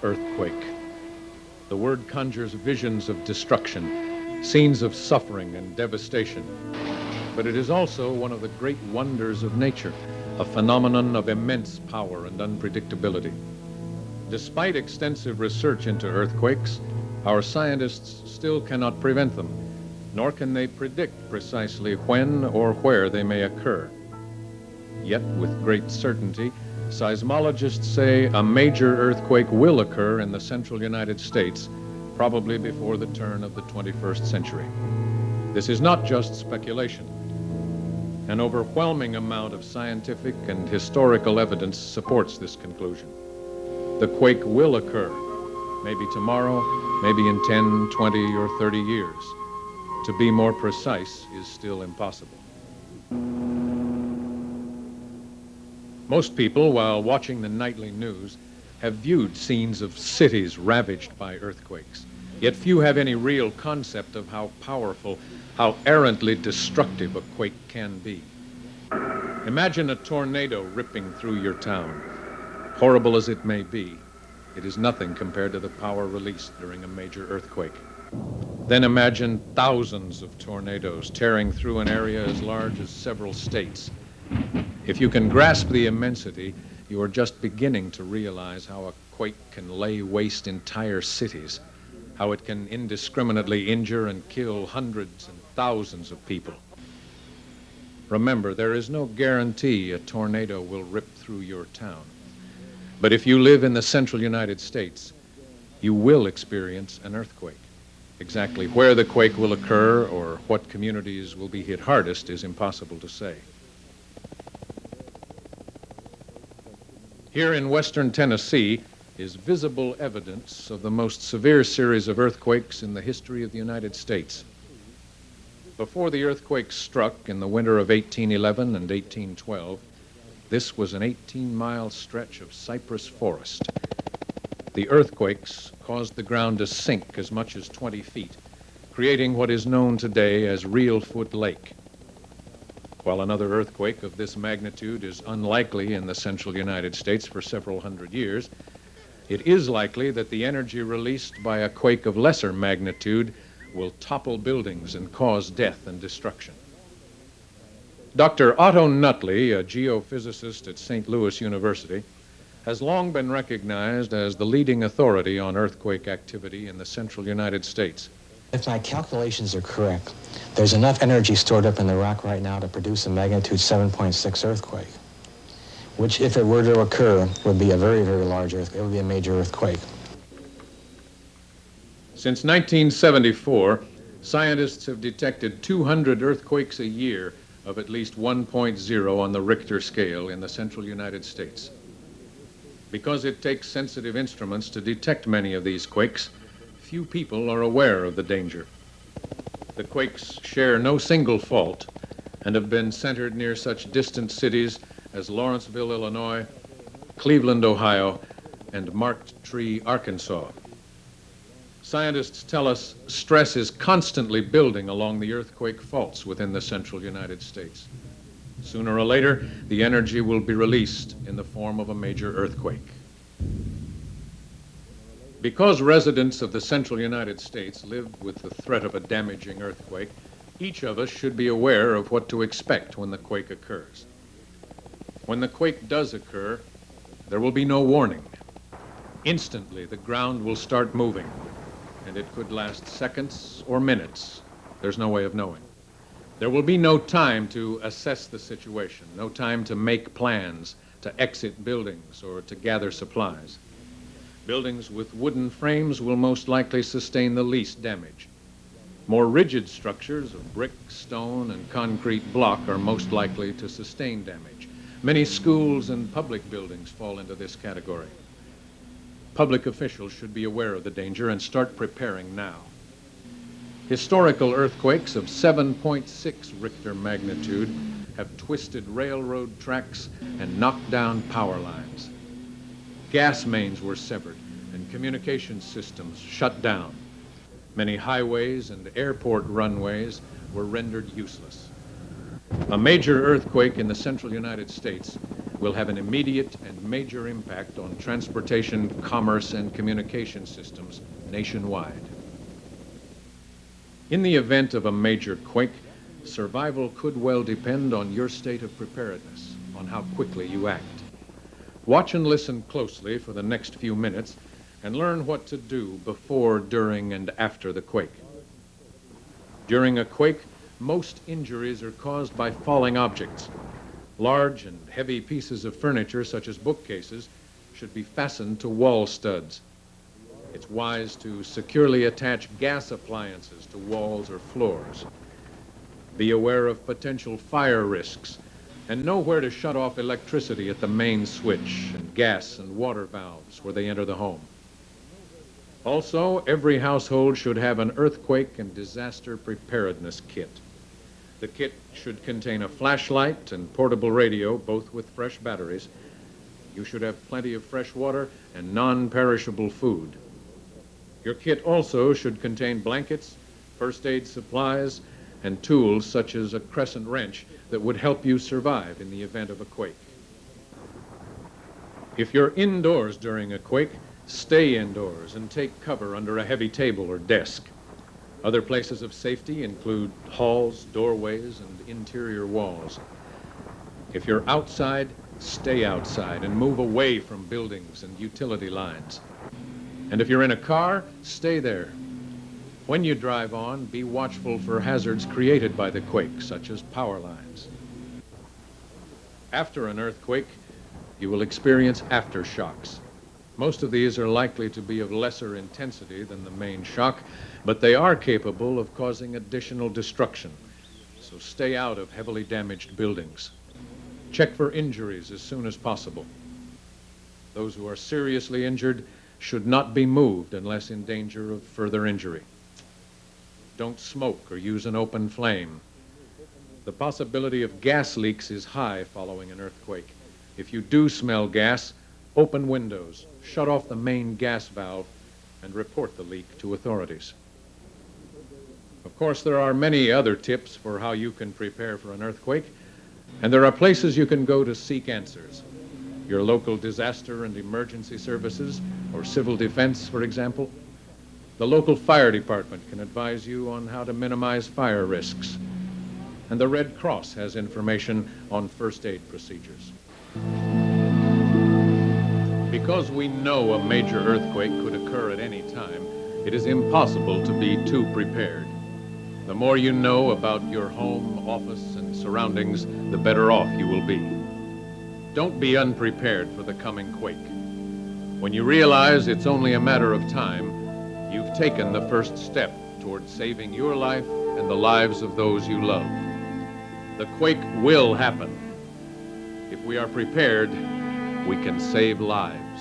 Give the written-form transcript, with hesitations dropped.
earthquake. The word conjures visions of destruction, scenes of suffering and devastation. But it is also one of the great wonders of nature, a phenomenon of immense power and unpredictability. Despite extensive research into earthquakes, our scientists still cannot prevent them, nor can they predict precisely when or where they may occur. Yet, with great certainty, seismologists say a major earthquake will occur in the central United States, probably before the turn of the 21st century. This is not just speculation. An overwhelming amount of scientific and historical evidence supports this conclusion. The quake will occur, maybe tomorrow, maybe in 10, 20, or 30 years. To be more precise is still impossible. Most people, while watching the nightly news, have viewed scenes of cities ravaged by earthquakes. Yet few have any real concept of how powerful, how errantly destructive a quake can be. Imagine a tornado ripping through your town. Horrible as it may be, it is nothing compared to the power released during a major earthquake. Then imagine thousands of tornadoes tearing through an area as large as several states. If you can grasp the immensity, you are just beginning to realize how a quake can lay waste entire cities, how it can indiscriminately injure and kill hundreds and thousands of people. Remember, there is no guarantee a tornado will rip through your town. But if you live in the central United States, you will experience an earthquake. Exactly where the quake will occur or what communities will be hit hardest is impossible to say. Here in western Tennessee is visible evidence of the most severe series of earthquakes in the history of the United States. Before the earthquake struck in the winter of 1811 and 1812, this was an 18-mile stretch of cypress forest. The earthquakes caused the ground to sink as much as 20 feet, creating what is known today as Reelfoot Lake. While another earthquake of this magnitude is unlikely in the central United States for several hundred years, it is likely that the energy released by a quake of lesser magnitude will topple buildings and cause death and destruction. Dr. Otto Nutley, a geophysicist at St. Louis University, has long been recognized as the leading authority on earthquake activity in the central United States. If my calculations are correct, there's enough energy stored up in the rock right now to produce a magnitude 7.6 earthquake, which, if it were to occur, would be a very, very large earthquake. It would be a major earthquake. Since 1974, scientists have detected 200 earthquakes a year of at least 1.0 on the Richter scale in the central United States. Because it takes sensitive instruments to detect many of these quakes, few people are aware of the danger. The quakes share no single fault and have been centered near such distant cities as Lawrenceville, Illinois, Cleveland, Ohio, and Marked Tree, Arkansas. Scientists tell us stress is constantly building along the earthquake faults within the central United States. Sooner or later, the energy will be released in the form of a major earthquake. Because residents of the central United States live with the threat of a damaging earthquake, each of us should be aware of what to expect when the quake occurs. When the quake does occur, there will be no warning. Instantly, the ground will start moving, and it could last seconds or minutes. There's no way of knowing. There will be no time to assess the situation, no time to make plans, to exit buildings, or to gather supplies. Buildings with wooden frames will most likely sustain the least damage. More rigid structures of brick, stone, and concrete block are most likely to sustain damage. Many schools and public buildings fall into this category. Public officials should be aware of the danger and start preparing now. Historical earthquakes of 7.6 Richter magnitude have twisted railroad tracks and knocked down power lines. Gas mains were severed and communication systems shut down. Many highways and airport runways were rendered useless. A major earthquake in the central United States will have an immediate and major impact on transportation, commerce, and communication systems nationwide. In the event of a major quake, survival could well depend on your state of preparedness, on how quickly you act. Watch and listen closely for the next few minutes and learn what to do before, during, and after the quake. During a quake, most injuries are caused by falling objects. Large and heavy pieces of furniture, such as bookcases, should be fastened to wall studs. It's wise to securely attach gas appliances to walls or floors. Be aware of potential fire risks and know where to shut off electricity at the main switch and gas and water valves where they enter the home. Also, every household should have an earthquake and disaster preparedness kit. The kit should contain a flashlight and portable radio, both with fresh batteries. You should have plenty of fresh water and non-perishable food. Your kit also should contain blankets, first aid supplies, and tools such as a crescent wrench that would help you survive in the event of a quake. If you're indoors during a quake, stay indoors and take cover under a heavy table or desk. Other places of safety include halls, doorways, and interior walls. If you're outside, stay outside and move away from buildings and utility lines. And if you're in a car, stay there. When you drive on, be watchful for hazards created by the quake, such as power lines. After an earthquake, you will experience aftershocks. Most of these are likely to be of lesser intensity than the main shock, but they are capable of causing additional destruction. So stay out of heavily damaged buildings. Check for injuries as soon as possible. Those who are seriously injured should not be moved unless in danger of further injury. Don't smoke or use an open flame. The possibility of gas leaks is high following an earthquake. If you do smell gas, open windows, shut off the main gas valve, and report the leak to authorities. Of course, there are many other tips for how you can prepare for an earthquake, and there are places you can go to seek answers. Your local disaster and emergency services, or civil defense, for example. The local fire department can advise you on how to minimize fire risks. And the Red Cross has information on first aid procedures. Because we know a major earthquake could occur at any time, it is impossible to be too prepared. The more you know about your home, office, and surroundings, the better off you will be. Don't be unprepared for the coming quake. When you realize it's only a matter of time, you've taken the first step toward saving your life and the lives of those you love. The quake will happen. If we are prepared, we can save lives.